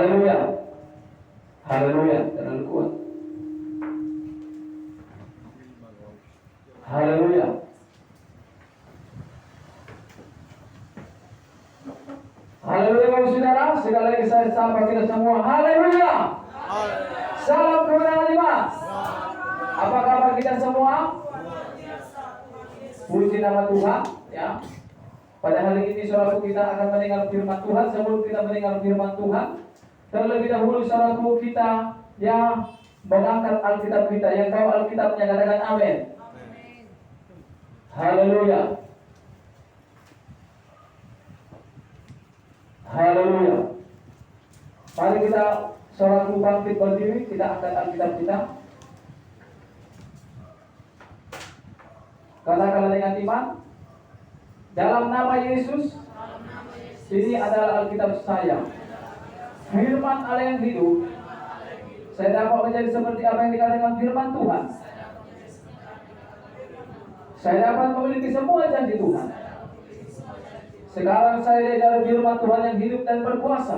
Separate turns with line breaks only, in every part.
Haleluya. Haleluya. Terlalu kuat. Haleluya. Haleluya Bapak Saudara, sekali lagi saya sapa kita semua. Haleluya. Salam kemenangan iman. Apa kabar kita semua? Puji nama Tuhan, ya. Pada hari ini saudaraku kita akan mendengar firman Tuhan. Sebelum kita mendengar firman Tuhan, terlebih dahulu saudaraku kita yang mengangkat Alkitab kita, yang tahu Alkitabnya, katakan amin. Haleluya. Haleluya. Mari kita saudaraku bangkit berdiri, kita angkat Alkitab kita. Katakanlah dengan iman, dalam nama Yesus, ini adalah Alkitab saya. Firman Allah yang hidup, saya dapat menjadi seperti apa yang dikatakan firman Tuhan. Saya dapat memiliki semua janji Tuhan. Sekarang saya diajar firman Tuhan yang hidup dan berkuasa.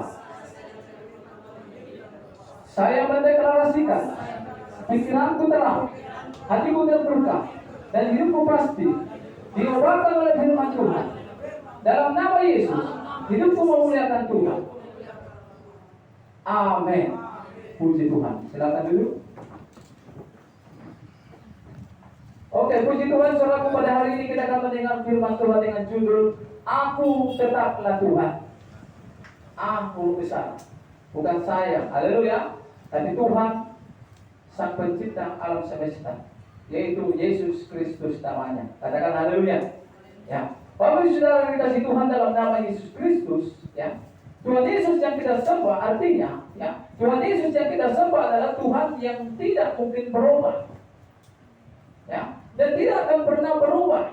Saya mendeklarasikan, pikiranku terang, hatiku terbuka, dan hidupku pasti diobatkan oleh firman Tuhan. Dalam nama Yesus, hidupku memuliakan Tuhan. Amin. Puji Tuhan. Silakan dulu. Oke, puji Tuhan saudaraku, pada hari ini kita akan mendengar firman Tuhan dengan judul Aku Tetaplah Tuhan. Aku besar, bukan saya. Haleluya. Tapi Tuhan Sang Pencipta alam semesta, yaitu Yesus Kristus namanya. Katakan haleluya. Ya. Bapak Saudara dikasih Tuhan, dalam nama Yesus Kristus, ya. Tuhan Yesus yang kita sembah, artinya, ya, Tuhan Yesus yang kita sembah adalah Tuhan yang tidak mungkin berubah. Ya, dan tidak akan pernah berubah.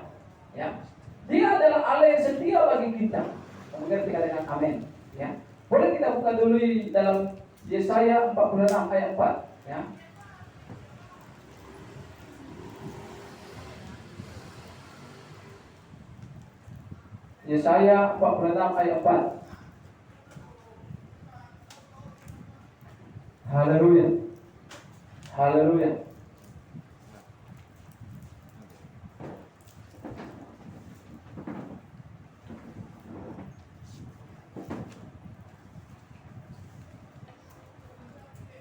Ya. Dia adalah Allah yang setia bagi kita. Kemudian kita dengan amin. Ya. Boleh kita buka dulu dalam Yesaya 46 ayat 4. Ya. Yesaya 46 ayat 4. Haleluya. Haleluya.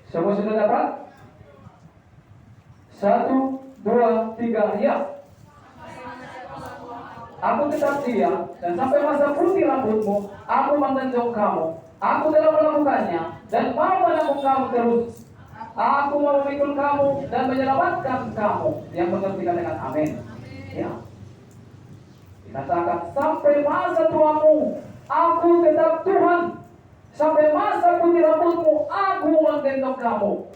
Semua sudah dapat? 1, 2, 3, ya. Aku tetap diam, dan sampai masa putih rambutmu, aku menggendong kamu. Aku telah melakukannya, dan mau menanggung kamu terus. Aku mau memikul kamu dan menyelamatkan kamu. Yang mengerti katakan amin. Ya. Dikatakan sampai masa tuamu, aku tetap Tuhan. Sampai masa putih rambutmu, aku menggendong kamu.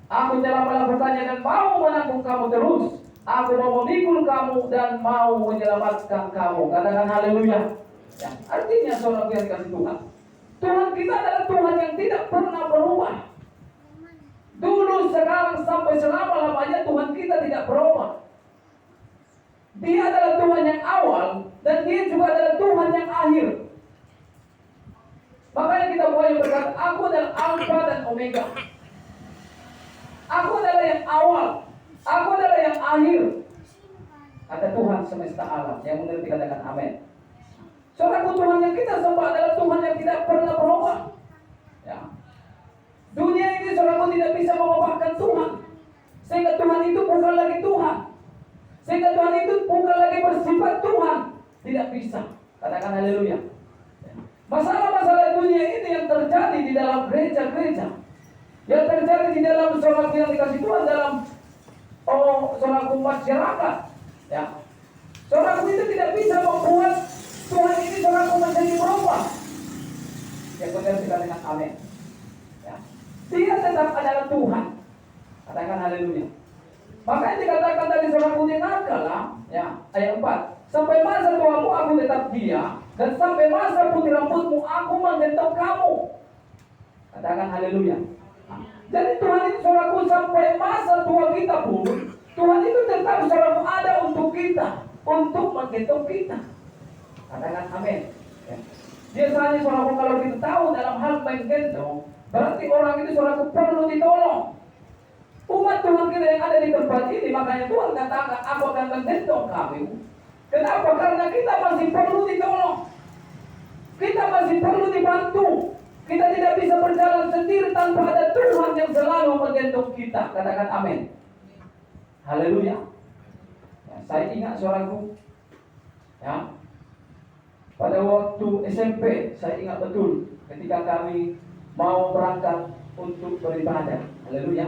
Aku telah melakukannya dan mau menanggung kamu terus. Aku mau memikul kamu dan mau menyelamatkan kamu. Katakan haleluya. Ya, artinya saudara yang dikasih Tuhan, Tuhan kita adalah Tuhan yang tidak pernah berubah. Dulu, sekarang, sampai selama-lamanya Tuhan kita tidak berubah. Dia adalah Tuhan yang awal, dan Dia juga adalah Tuhan yang akhir. Makanya kita boleh berkata, aku adalah Alfa dan Omega. Aku adalah yang awal, aku adalah yang akhir. Kata Tuhan semesta alam. Yang mengerti katakan amin. Saudaraku, Tuhan yang kita sembah adalah Tuhan yang tidak pernah berubah. Ya. Dunia ini saudaraku tidak bisa mengubahkan Tuhan. Sehingga Tuhan itu bukan lagi Tuhan. Sehingga Tuhan itu bukan lagi bersifat Tuhan. Tidak bisa. Katakan haleluya. Masalah-masalah dunia ini yang terjadi di dalam gereja-gereja, yang terjadi di dalam saudaraku yang dikasih Tuhan, dalam saudaraku masyarakat, ya. Saudaraku itu tidak bisa membuat Tuhan ini saudaraku menjadi berubah. Yang benar kita dengan amin. Ya. Dia tetap adalah Tuhan. Katakan haleluya. Makanya dikatakan tadi saudaraku, dengarkanlah, ya, ayat 4. Sampai masa tuamu aku tetap dia, dan sampai masa putih rambutmu aku menggendong kamu. Katakan haleluya. Jadi Tuhan itu saudaraku, sampai masa tua kita pun Tuhan itu tetap saudaraku ada untuk kita, untuk menggendong kita. Katakan amin. Ya. Biasanya saudaraku kalau kita tahu dalam hal menggendong, berarti orang itu saudaraku perlu ditolong. Umat Tuhan kita yang ada di tempat ini, makanya Tuhan katakan, aku akan menggendong kamu. Kenapa? Karena kita masih perlu ditolong. Kita masih perlu dibantu. Kita tidak bisa berjalan sendiri tanpa ada Tuhan yang selalu menggendong kita. Katakan amin. Haleluya. Ya, saya ingat saudaraku, ya, pada waktu SMP, saya ingat betul ketika kami mau berangkat untuk beribadah. Haleluya.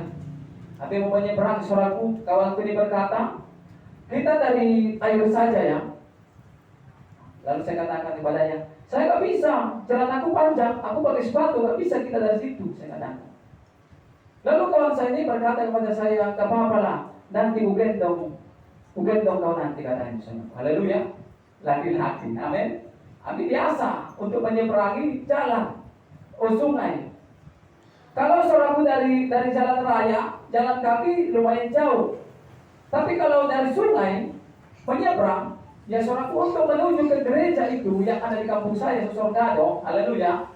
Tapi mau menyeberang, saudaraku, kawanku ini berkata, kita dari air saja ya. Lalu saya katakan kepadanya, saya nggak bisa, jalan aku panjang, aku pakai sepatu, nggak bisa kita dari situ, saya katakan. Lalu kawan saya ini berkata kepada saya, nggak apa-apa lah, nanti ugendong kau nanti, katanya. Haleluya, laki-laki, amin. Amin, biasa untuk menyeberangi jalan, sungai. Kalau saudaraku dari jalan raya, jalan kaki lumayan jauh. Tapi kalau dari sungai menyeberang, ya saudaraku, untuk menuju ke gereja itu yang ada di kampung saya, Susorgado, haleluya,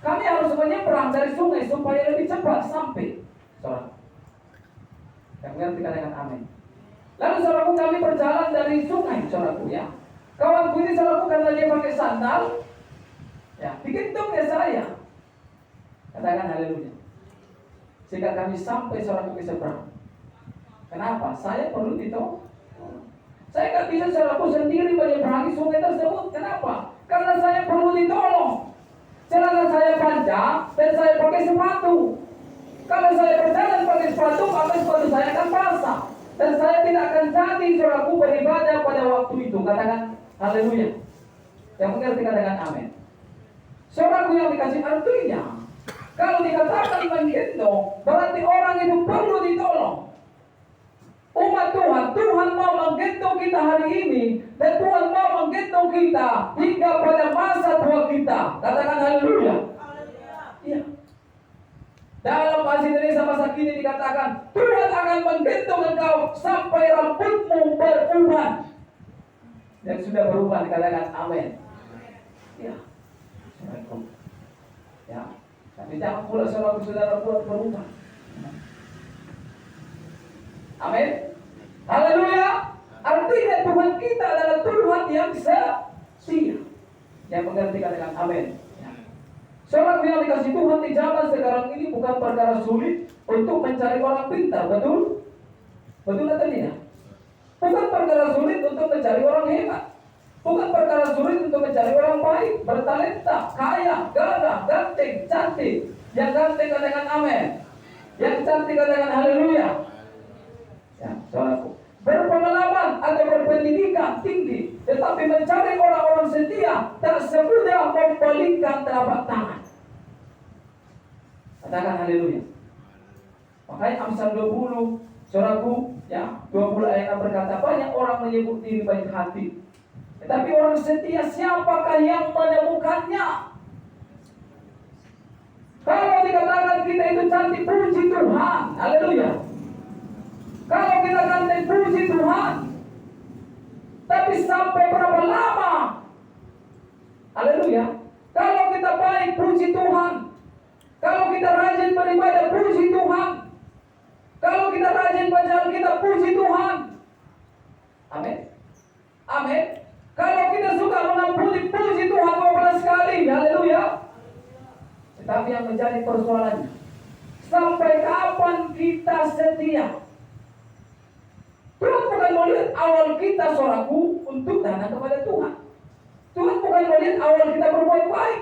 kami harus menyeberang dari sungai supaya lebih cepat sampai. Saudara, yang mengerti katakan amin. Lalu saudaraku, kami berjalan dari sungai, saudaraku ya. Kawanku ini saudaraku, karena dia pakai sandal, ya, digendong ya saya. Katakan haleluya. Sehingga kami sampai saudaraku ke seberang. Kenapa? Saya perlu ditolong. Saya nggak bisa saudaraku sendiri menyeberangi sungai tersebut. Kenapa? Karena saya perlu ditolong. Celana saya panjang dan saya pakai sepatu. Kalau saya berjalan pakai sepatu, maka sepatu saya akan basah. Dan saya tidak akan jadi saudaraku beribadah pada waktu itu. Katakan haleluya. Yang mengerti katakan amin. Saudaraku yang dikasih artinya, kalau dikatakan menggendong, berarti orang itu perlu ditolong. Umat Tuhan, Tuhan mau menggendong kita hari ini, dan Tuhan mau menggendong kita hingga pada masa tua kita. Katakan haleluya. Iya. Dalam bahasa Indonesia masa kini dikatakan, Tuhan akan menggendong engkau sampai rambutmu beruban. Dan sudah beruban, dikatakan amin. Iya. Ya. Tapi jangan pula saudara buat berubah. Amin. Haleluya. Artinya Tuhan kita adalah Tuhan yang setia. Yang mengerti katakan amin. Saudara yang dikasih Tuhan di zaman sekarang ini bukan perkara sulit untuk mencari orang pintar, betul? Betul atau tidak? Bukan perkara sulit untuk mencari orang hebat. Bukan perkara sulit untuk mencari orang baik, bertalenta, kaya, gagah, ganteng, cantik. Yang ganteng katakan amin. Yang cantik katakan haleluya. Ya, saudaraku, berpengalaman atau berpendidikan tinggi, tetapi mencari orang-orang setia tak semudah membalikkan telapak tangan. Katakan haleluya. Makanya Amsal 20, saudaraku, ya, 20 ayat berkata, banyak orang menyebut diri baik hati, tetapi orang setia siapakah yang menemukannya? Kalau dikatakan kita itu cantik, puji Tuhan, haleluya. Kalau kita cantik, puji Tuhan. Tapi sampai berapa lama? Haleluya. Kalau kita baik, puji Tuhan. Kalau kita rajin beribadah, puji Tuhan. Kalau kita rajin baca Alkitab, puji Tuhan. Amin. Amin. Kalau kita suka mengampuni, puji Tuhan 12 kali. Haleluya. Tetapi yang menjadi persoalannya, sampai kapan kita setia? Tuhan bukan melihat awal kita, saudaraku, untuk datang kepada Tuhan. Tuhan bukan melihat awal kita berbuat baik,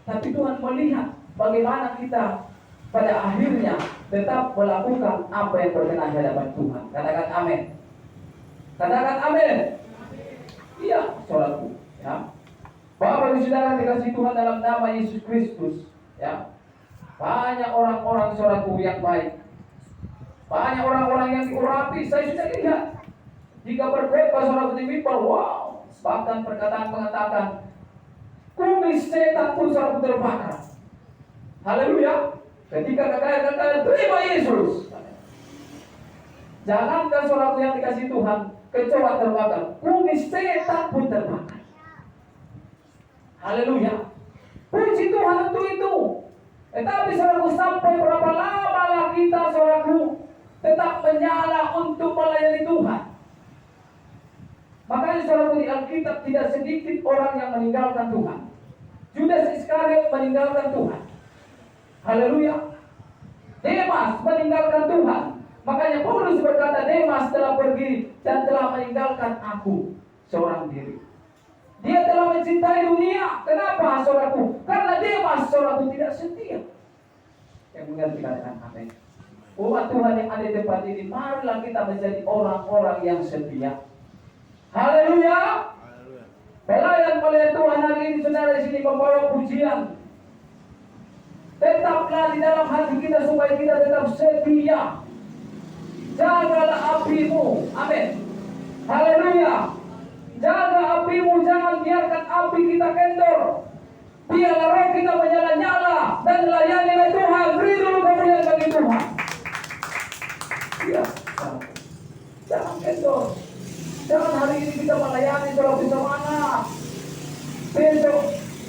tapi Tuhan melihat bagaimana kita pada akhirnya tetap melakukan apa yang berkenan di hadapan Tuhan. Katakan amin. Katakan amin. Iya, saudaraku, ya. Bapak dan saudara dikasih Tuhan dalam nama Yesus Kristus, ya. Banyak orang-orang saudaraku yang baik. Banyak orang-orang yang diurapi. Saya sudah lihat. Jika berkhotbah saudara di mimbar, wow. Bahkan perkataan mengatakan, kumis setan pun saudara terbakar. Haleluya. Ketika katakan terima Yesus. Jangankan saudara yang dikasih Tuhan, kecoa terbakar, kumis setan pun terbakar. Haleluya. Puji Tuhan untuk itu. Tetapi saudaraku, sampai berapa lama kita saudaraku tetap menyala untuk melayani Tuhan. Makanya saudaraku, di Alkitab tidak sedikit orang yang meninggalkan Tuhan. Judas Iskariot meninggalkan Tuhan. Haleluya. Demas meninggalkan Tuhan. Makanya Paulus berkata, Demas telah pergi dan telah meninggalkan aku seorang diri. Dia telah mencintai dunia. Kenapa saudaraku? Karena Demas saudaraku tidak setia. Yang mengerti katakan amin. Umat Tuhan yang ada di tempat ini, marilah kita menjadi orang-orang yang setia. Haleluya. Pelayan Tuhan hari ini saudara di sini membawa pujian. Tetaplah di dalam hati kita supaya kita tetap setia. Jagalah apimu. Amin. Haleluya. Jaga apimu, jangan biarkan api kita kendor. Biarlah roh kita menyala-nyala dan layanilah Tuhan. Beri dulu kemuliaan bagi Tuhan. Ya, jangan kendor. Jangan hari ini kita melayani saudara bisa mana. Besok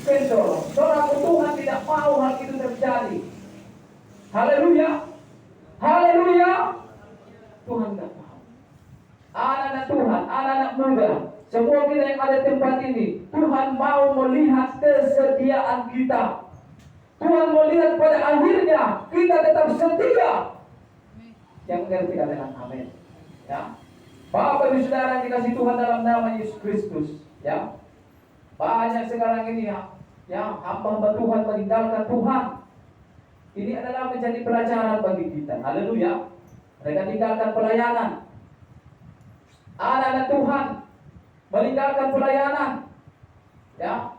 kendor. Saudara, Tuhan tidak mau hal itu terjadi. Haleluya. Haleluya. Tuhan tidak mau. Anak-anak Tuhan, anak-anak muda, semua kita yang ada di tempat ini, Tuhan mau melihat kesetiaan kita. Tuhan mau lihat pada akhirnya kita tetap setia. Yang mengerti katakan amin. Ya. Bapak Ibu Saudara yang dikasih Tuhan dalam nama Yesus Kristus, ya. Banyak sekarang ini ya hamba-hamba Tuhan meninggalkan Tuhan. Ini adalah menjadi pelajaran bagi kita. Haleluya. Mereka tinggalkan pelayanan. Anak-anak Tuhan meninggalkan pelayanan. Ya.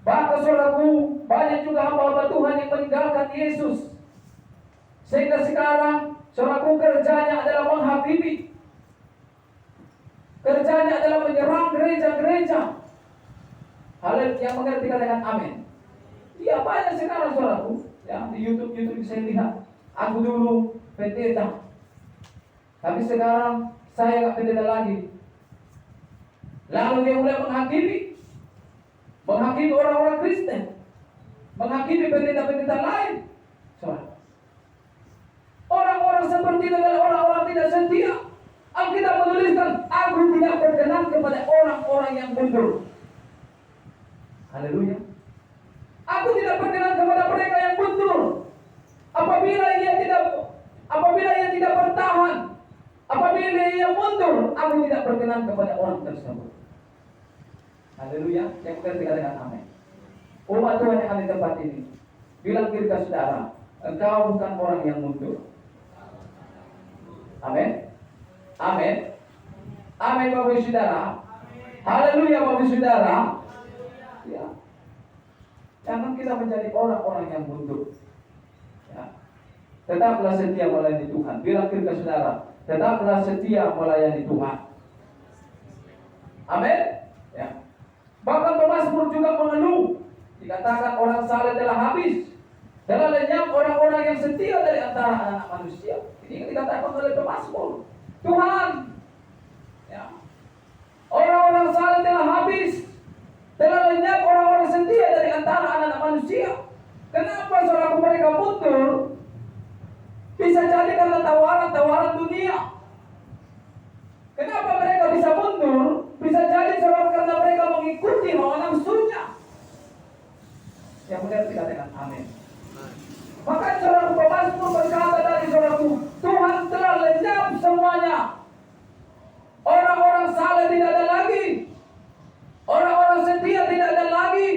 Bahkan saudaraku, banyak juga hamba-hamba Tuhan yang meninggalkan Yesus. Sehingga sekarang saudaraku kerjanya adalah menghakimi. Kerjanya adalah menyerang gereja-gereja. Hal yang mengerti katakan amin. Iya, banyak sekarang saudaraku. Ya, di YouTube saya lihat. Aku dulu pendeta, tapi sekarang saya nggak pendeta lagi. Lalu dia mulai menghakimi orang-orang Kristen, menghakimi pendeta-pendeta lain. Saudara, orang-orang seperti itu adalah orang-orang tidak setia. Alkitab menuliskan, aku tidak berkenan kepada orang-orang yang mundur. Haleluya. Aku tidak berkenan kepada mereka yang mundur. Apabila ia tidak bertahan, apabila ia mundur, aku tidak berkenan kepada orang tersebut. Haleluya. Yang mengerti katakan amin. Umat Tuhan yang ada di tempat ini, bilang diri ke saudara, engkau bukan orang yang mundur. Amin. Amin. Amin Bapak Ibu Saudara. Haleluya Bapak Ibu Saudara. Ya. Jangan kita menjadi orang-orang yang mundur. Ya. Tetaplah setia melayani Tuhan. Bilang ke saudara, tetaplah setia melayani Tuhan. Amin. Ya. Bahkan pemazmur juga mengeluh. Dikatakan orang saleh telah habis. Telah lenyap orang-orang yang setia dari antara anak manusia. Ini yang dikatakan oleh pemazmur. Tuhan, ya. Orang-orang saleh telah habis. Telah lenyap orang-orang setia dari antara anak-anak manusia. Kenapa saudara mereka mundur? Bisa jadi karena tawaran-tawaran dunia. Kenapa mereka bisa mundur? Bisa jadi saudara karena mereka mengikuti hawa nafsunya. Yang benar dikatakan amin. Maka saudara pemazmur berkata tadi saudaraku, Tuhan telah lenyap semuanya. Orang-orang saleh tidak ada lagi. Orang-orang setia tidak ada lagi.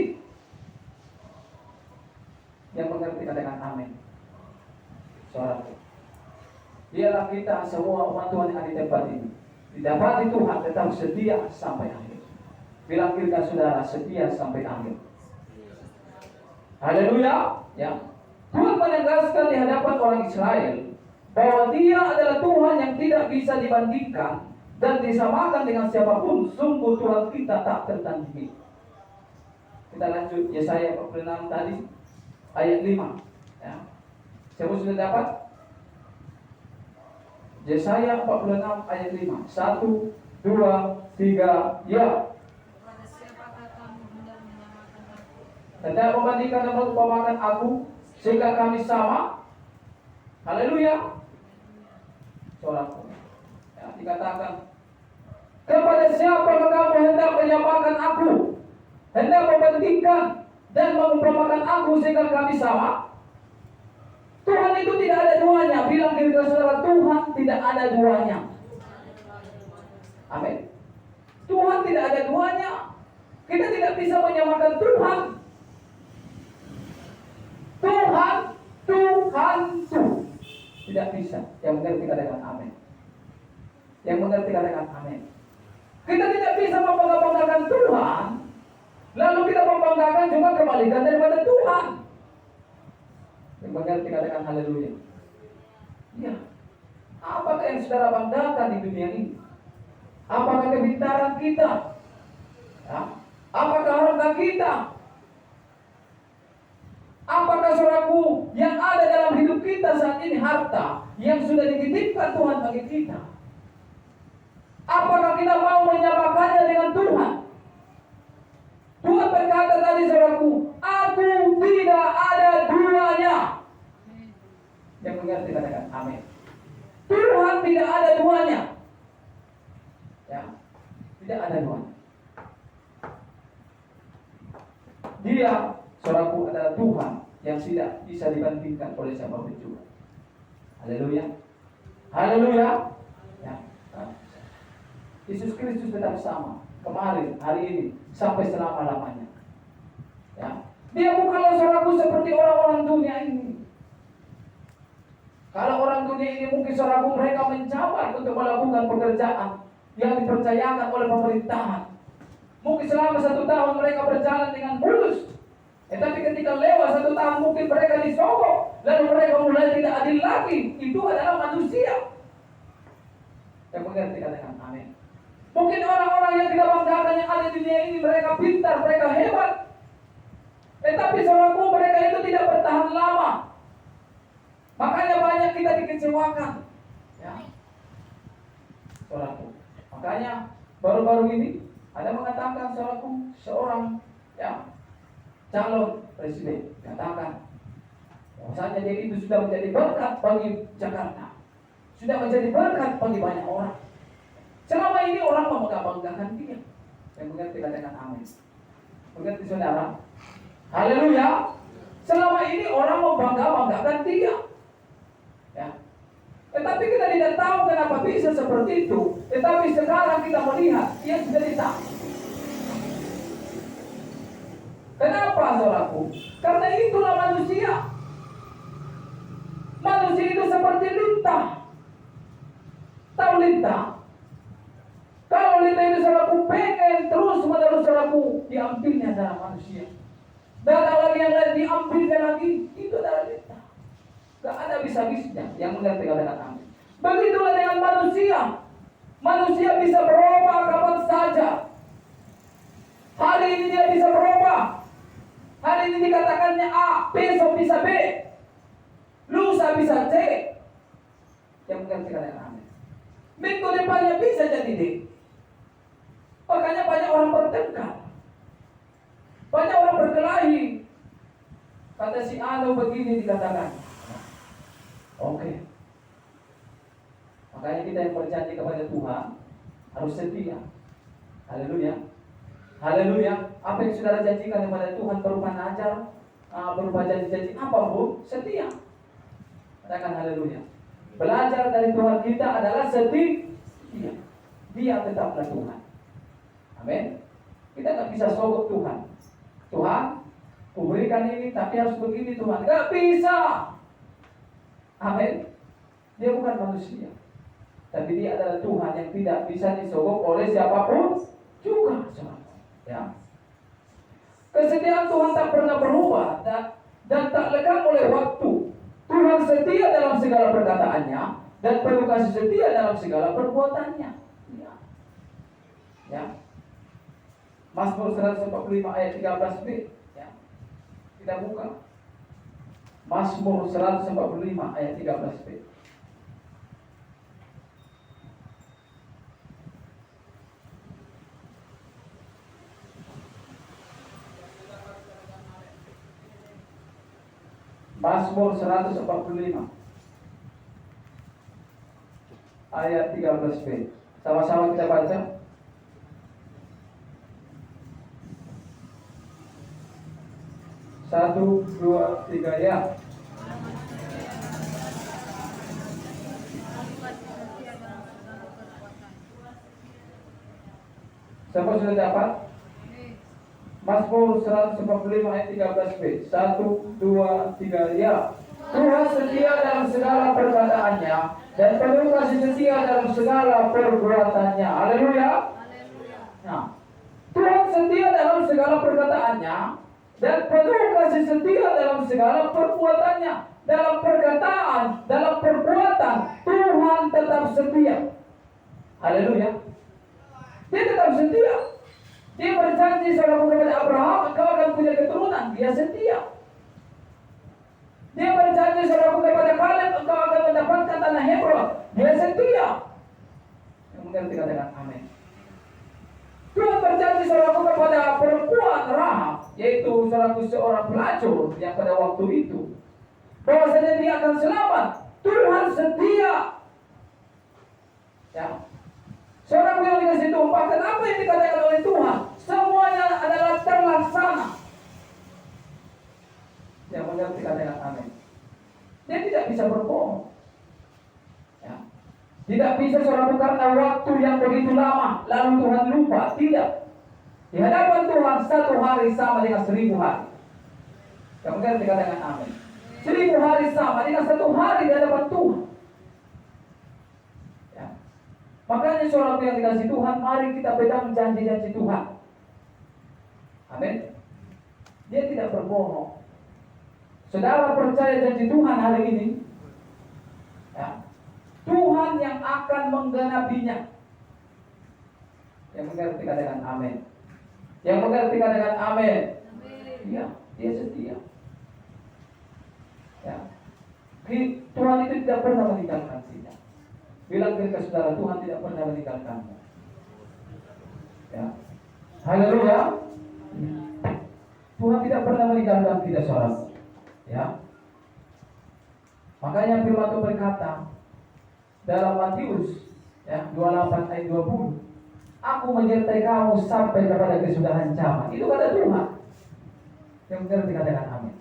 Yang mengerti katakan amin. Saudaraku, biarlah kita semua umat Tuhan yang ada di tempat ini didapati Tuhan tetap setia sampai akhir. Bilang kita saudara setia sampai akhir. Haleluya. Ya. Tuhan menegaskan di hadapan orang Israel bahwa Dia adalah Tuhan yang tidak bisa dibandingkan dan disamakan dengan siapapun. Sungguh Tuhan kita tak tertandingi. Kita lanjut Yesaya 46 tadi ayat 5. Ya. Siapa sudah dapat? Yesaya 46 ayat 5. 1, 2, 3, ya. hendak membandingkan dan mengumpamakan aku sehingga kami sama. Haleluya. Saudaraku, ya, dikatakan, kepada siapa kamu hendak menyamakan aku, hendak membandingkan dan mengumpamakan aku sehingga kami sama? Tuhan itu tidak ada duanya. Bilang diri saudara, Tuhan tidak ada duanya. Amin. Tuhan tidak ada duanya. Kita tidak bisa menyamakan Tuhan. Tuhan. Tidak bisa. Yang mengerti katakan amin. Yang mengerti katakan amin. Kita tidak bisa membanggakan Tuhan, lalu kita membanggakan juga kebalikan daripada Tuhan. Yang mengerti katakan haleluya. Ya. Apakah yang saudara banggakan di dunia ini? Apakah kepintaran kita? Ya. Apakah harta kita? Apakah saudaraku yang ada dalam hidup kita saat ini harta yang sudah dititipkan Tuhan bagi kita? Apakah kita mau menyamakannya dengan Tuhan? Tuhan berkata tadi saudaraku, aku tidak ada duanya. Yang mengerti katakan amin. Tuhan tidak ada duanya. Ya, tidak ada duanya. Dia, saudaraku, adalah Tuhan yang tidak bisa dibandingkan oleh siapapun juga. Haleluya. Haleluya. Ya. Yesus Kristus tetap sama kemarin, hari ini, sampai selama-lamanya. Ya. Dia bukanlah saudaraku seperti orang-orang dunia ini. Kalau orang dunia ini mungkin saudaraku mereka mencapai untuk melakukan pekerjaan yang dipercayakan oleh pemerintahan. Mungkin selama 1 tahun mereka berjalan dengan mulus. Tapi ketika lewat 1 tahun mungkin mereka disogok, lalu mereka mulai tidak adil lagi. Itu adalah manusia. Yang mengerti katakan amin. Mungkin orang-orang yang tidak banggakan yang ada di dunia ini mereka pintar, mereka hebat. Tetapi saudaraku mereka itu tidak bertahan lama. Makanya banyak kita dikecewakan. Ya. Saudaraku. Makanya baru-baru ini ada mengatakan saudaraku seorang calon presiden katakan bahwasanya dia itu sudah menjadi berkat bagi Jakarta, sudah menjadi berkat bagi banyak orang. Selama ini orang membanggakan dia. Yang mengerti katakan amin. Mengerti saudara? Haleluya. Selama ini orang membanggakan dia. Ya. Tetapi kita tidak tahu kenapa bisa seperti itu. Tetapi sekarang kita melihat ia sudah ditangkap. Kenapa saudaraku? Karena itulah manusia. Manusia itu seperti lintah. Tahu lintah? Kalau lintah itu saudaraku pengen terus menerus saudaraku diambilnya adalah manusia. Datang lagi yang lain diambilnya lagi. Itu adalah lintah. Gak ada bisa-bisanya. Yang mengerti katakan amin. Begitulah dengan manusia. Manusia bisa berubah kapan saja. Hari ini dia bisa berubah. Hari ini dikatakannya A, besok bisa B, lusa bisa C. Yang mengerti katakan amin. Minggu depannya bisa jadi D. Makanya banyak orang bertengkar, banyak orang berkelahi. Kata si Anu begini dikatakan. Oke. Makanya kita yang berjanji kepada Tuhan harus setia. Haleluya. Haleluya. Apa yang saudara janjikan kepada Tuhan berupa najar, berupa janji-janji apapun, setia. Katakan haleluya. Belajar dari Tuhan kita adalah setia. Dia tetaplah Tuhan. Amin. Kita tak bisa sogok Tuhan. Tuhan, kuberikan ini tapi harus begini Tuhan. Gak bisa. Amin. Dia bukan manusia. Tapi dia adalah Tuhan yang tidak bisa disogok oleh siapapun juga. Ya. Kesetiaan Tuhan tak pernah berubah dan tak lekang oleh waktu. Tuhan setia dalam segala perkataannya dan penuh kasih setia dalam segala perbuatannya. Ya. Ya. Mazmur 145 ayat 13b. Ya. Kita buka. Mazmur 145 ayat 13b. Mazmur 145 ayat 13b. Sama-sama kita baca. 1, 2, 3 ya. Siapa sudah dapat? Mazmur 145 ayat 13b. 1, 2, 3 ya. Tuhan setia dalam segala perkataannya dan penuh kasih setia dalam segala perbuatannya. Haleluya. Nah, Tuhan setia dalam segala perkataannya dan penuh kasih setia dalam segala perbuatannya. Dalam perkataan, dalam perbuatan, Tuhan tetap setia. Haleluya. Dia tetap setia. Dia berjanji kepada Abraham, engkau akan punya keturunan. Dia setia. Dia berjanji kepada Kaleb, engkau akan mendapatkan tanah Hebron. Dia setia. Yang mengerti katakan amin. Tuhan berjanji kepada perempuan Rahab, yaitu seorang pelacur yang pada waktu itu, bahwasanya dia akan selamat. Tuhan setia. Ya. Seorang yang dikasih Tuhan, bahkan apa yang dikatakan oleh Tuhan, semuanya adalah terlaksana. Yang mengerti katakan amin. Dia tidak bisa berbohong. Ya. Tidak bisa seorang karena waktu yang begitu lama lalu Tuhan lupa. Tidak. Di hadapan Tuhan 1 hari sama dengan 1000 hari. Yang mengerti katakan amin. 1000 hari sama dengan 1 hari di hadapan Tuhan. Ya. Makanya seorang yang dikasih Tuhan, mari kita pegang janji-janji Tuhan. Amin. Dia tidak berbohong. Saudara percaya janji Tuhan hari ini, ya, Tuhan yang akan menggenapinya. Yang mengerti katakan amin. Yang mengerti katakan amin. Iya, dia setia. Ya. Tuhan itu tidak pernah meninggalkan kita. Bilang ke saudara, Tuhan tidak pernah meninggalkanmu. Ya. Haleluya. Tuhan tidak pernah meninggalkan kita, saudara. Ya. Makanya firman Tuhan berkata dalam Matius ya 28 ayat 20, aku menyertai kamu sampai kepada kesudahan zaman. Itu kata Tuhan. Yang mengerti katakan amin.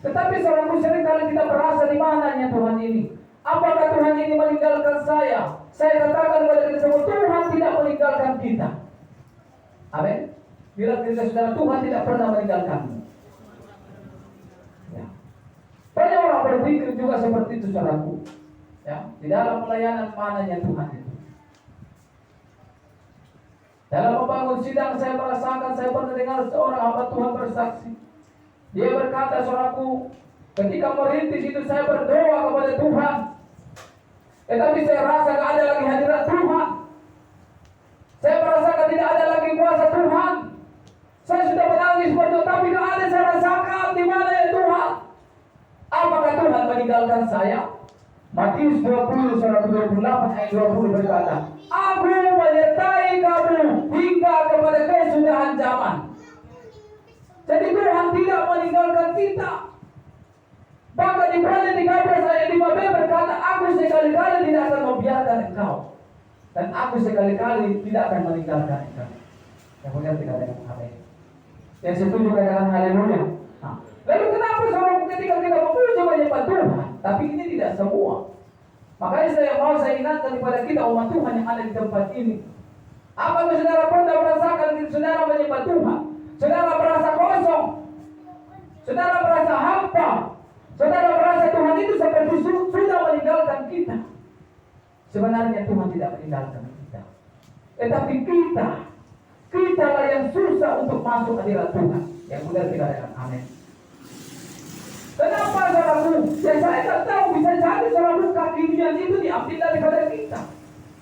Tetapi saudaraku, seringkali kita merasa di mananya Tuhan ini. Apakah Tuhan ini meninggalkan saya? Saya katakan kepada kita semua, Tuhan tidak meninggalkan kita. Amin. Bila kita saudara, Tuhan tidak pernah meninggalkanmu. Ya. Banyak orang berpikir juga seperti itu, saudaraku. Ya, di dalam pelayanan mananya Tuhan itu. Dalam membangun sidang saya merasakan, saya pernah dengar seorang hamba Tuhan bersaksi. Dia berkata, saudaraku, ketika merintis itu saya berdoa kepada Tuhan. Tetapi saya rasa tidak ada lagi hadirat Tuhan. Saya merasakan tidak ada lagi kuasa Tuhan. Saya sudah menangis berdoa, tapi tidak ada saya rasakan di mana ya Tuhan. Apakah Tuhan meninggalkan saya? Matius 20 surah 28 ayat 20 berkata, aku menyertai kamu hingga kepada kesudahan zaman. Jadi Tuhan tidak meninggalkan kita. Bahkan di Ibrani 13 ayat 5b berkata, aku sekali-kali tidak akan membiarkan engkau, dan aku sekali-kali tidak akan meninggalkan engkau. Yang mengerti katakan amin. Yang setuju katakan haleluya. Nah, lalu kenapa saudara ketika kita memuji menyembah Tuhan, tapi ini tidak semua. Makanya saya ingatkan kepada kita umat Tuhan yang ada di tempat ini. Apakah saudara pernah merasakan saudara menyembah Tuhan? Saudara merasa kosong, saudara merasa hampa, saudara merasa Tuhan itu seperti sudah meninggalkan kita. Sebenarnya Tuhan tidak meninggalkan kita, tetapi kita lah yang susah untuk masuk hadirat Tuhan. Yang benar kita katakan amin. Kenapa saudaraku? Ya saya tak tahu, bisa jadi saudaraku kaki dia itu diambil daripada kita.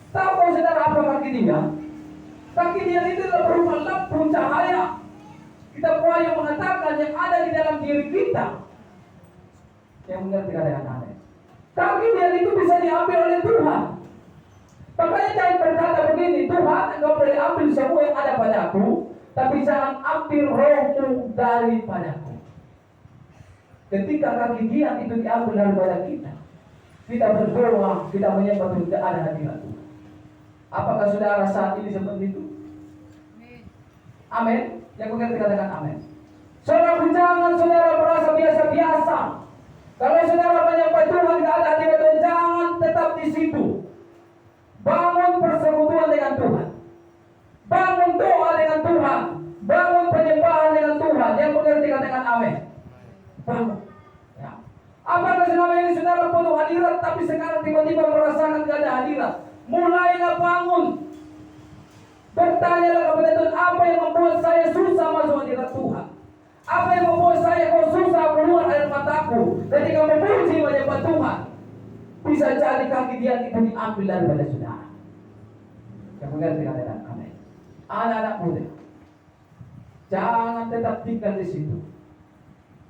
Tahu saudara apa kaki dia? Kaki dia itu adalah berupa lampu cahaya. Kita boleh mengatakan yang ada di dalam diri kita. Yang mengerti katakan amin. Kaki dia itu bisa diambil oleh Tuhan. Makanya jangan berkata begini, Tuhan engkau boleh ambil semua yang ada padaku, tapi jangan ambil rohmu daripadaku. Ketika kegigihan itu diambil daripada kita, kita berdoa, kita menyembah Tuhan, tidak ada hadirat Tuhan. Apakah saudara saat ini seperti itu? Amin. Yang mengerti katakan amin. Saudara, jangan saudara merasa biasa-biasa. Kalau saudara menyembah Tuhan, tidak ada hadirat Tuhan, jangan tetap di situ. Bangun persekutuan dengan Tuhan. Bangun doa dengan Tuhan. Bangun penyembahan dengan Tuhan. Yang mengerti katakan amin. Bangun. Ya. Apakah selama ini saudara penuh hadirat, tapi sekarang tiba-tiba merasakan tidak ada hadirat? Mulailah bangun. Bertanyalah kepada Tuhan, apa yang membuat saya susah masuk hadirat Tuhan? Apa yang membuat saya kok susah keluar air mataku ketika memuji menyembah Tuhan? Bisa jadi kegigihan itu diambil daripada saudara. Yang mengerti katakan amin. Anak-anak muda, jangan tetap tinggal di situ.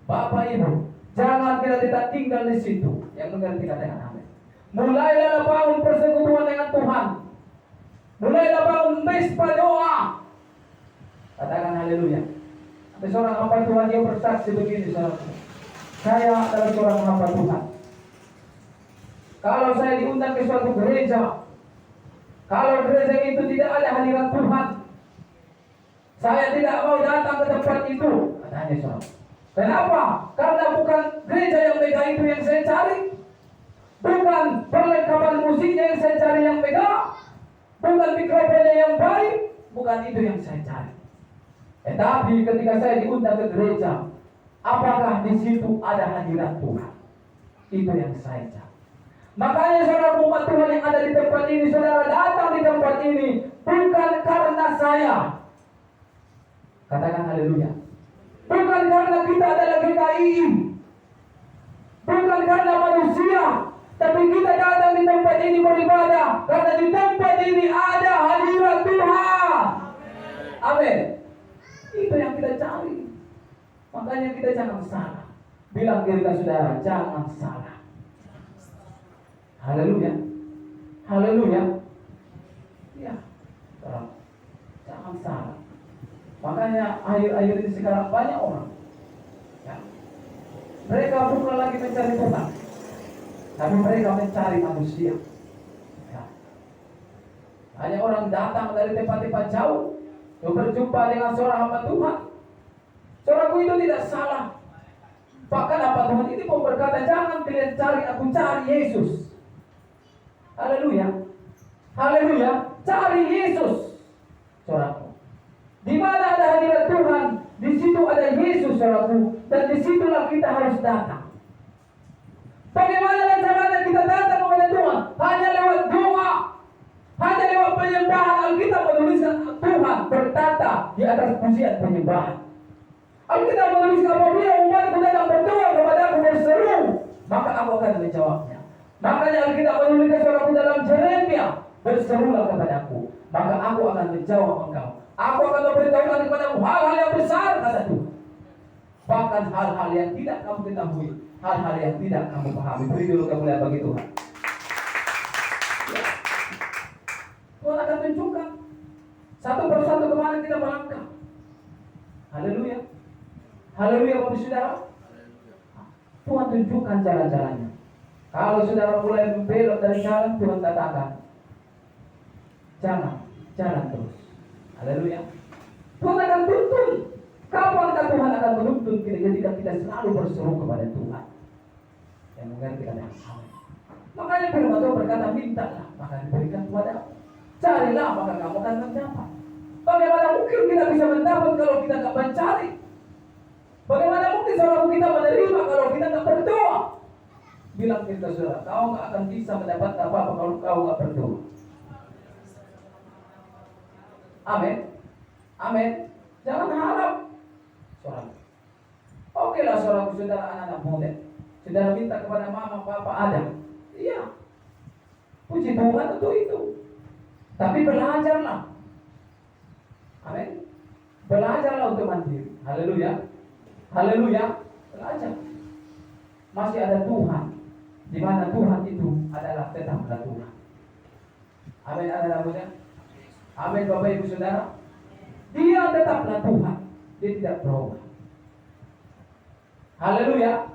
Bapak Ibu, jangan kita tetap tinggal di situ. Yang mengerti katakan amin. Mulailah bangun persekutuan dengan Tuhan. Mulailah bangun mesbah doa. Katakan haleluya. Ada seorang hamba Tuhan yang bersaksi begini, saudara. Saya adalah seorang hamba Tuhan. Kalau saya diundang ke suatu gereja, kalau gereja itu tidak ada hadirat Tuhan, saya tidak mau datang ke tempat itu. Katanya saudara. Kenapa? Karena bukan gereja yang mega itu yang saya cari. Bukan perlengkapan musiknya yang saya cari yang mega. Bukan mikrofonnya yang baik. Bukan itu yang saya cari. Tetapi ketika saya diundang ke gereja, apakah di situ ada hadirat Tuhan? Itu yang saya cari. Makanya saudara umat Tuhan yang ada di tempat ini, saudara datang di tempat ini bukan karena saya. Katakan haleluya. Bukan karena kita adalah GKI. Bukan karena manusia. Tapi kita datang di tempat ini beribadah karena di tempat ini ada hadirat Tuhan. Amin. Itu yang kita cari. Makanya kita jangan salah. Bilang diri saudara, jangan salah. Haleluya. Haleluya. Ya. Jangan salah. Makanya akhir-akhir ini sekarang banyak orang. Ya. Mereka bukan lagi mencari Tuhan, tapi mereka mencari manusia. Ya. Hanya orang datang dari tempat-tempat jauh untuk berjumpa dengan seorang hamba Tuhan. Seorangku itu tidak salah. Bahkan hamba Tuhan ini pun berkata, jangan kalian cari aku, cari Yesus. Haleluya. Haleluya. Cari Yesus. Saudaraku, di mana ada hadirat Tuhan, di situ ada Yesus, saudaraku, dan di situlah kita harus datang. Bagaimana caranya kita datang kepada Tuhan? Hanya lewat doa, hanya lewat penyembahan. Alkitab menuliskan Tuhan bertata di atas pujian penyembahan. Alkitab menuliskan apabila umatku datang berdoa kepada aku berseru, maka aku akan menjawabnya. Makanya Alkitab menuliskan saudaraku dalam Yeremia, berserulah kepadaku, maka aku akan menjawab engkau. Aku akan memberitahukan kepadamu hal-hal yang besar, kata Tuhan. Bahkan hal-hal yang tidak kamu ketahui, hal-hal yang tidak kamu pahami. Beri dulu kemuliaan bagi Tuhan. Ya. Tuhan akan tunjukkan satu persatu kemana kita melangkah. Haleluya. Haleluya, Bapak Saudara. Tuhan tunjukkan jalan-jalannya. Kalau saudara mulai membelok dari jalan, Tuhan katakan, jangan, jalan terus. Haleluya. Tuhan akan tuntun. Kapankah Tuhan akan menuntun kita ketika kita selalu berseru kepada Tuhan? Yang mengerti kata amin. Makanya firman Tuhan berkata, mintalah maka diberikan kepadamu. Carilah maka kamu akan mendapat. Bagaimana mungkin kita bisa mendapat kalau kita tidak mencari? Bagaimana mungkin saudara kita menerima kalau kita tidak berdoa? Bilang kita saudara, kau tidak akan bisa mendapat apa-apa kalau kau tidak berdoa. Amin. Amin. Jangan harap. Saudara. Oke lah saudara, saudara anak-anak muda. Saudara minta kepada mama, papa ada. Iya. Puji Tuhan untuk itu. Tapi belajarlah. Amin. Belajarlah untuk mandiri. Haleluya. Haleluya. Belajar. Masih ada Tuhan. Di mana Tuhan itu adalah tetaplah Tuhan. Amin, anak-anak muda. Amin, Bapak Ibu Saudara. Dia tetaplah Tuhan. Dia tidak berubah. Haleluya.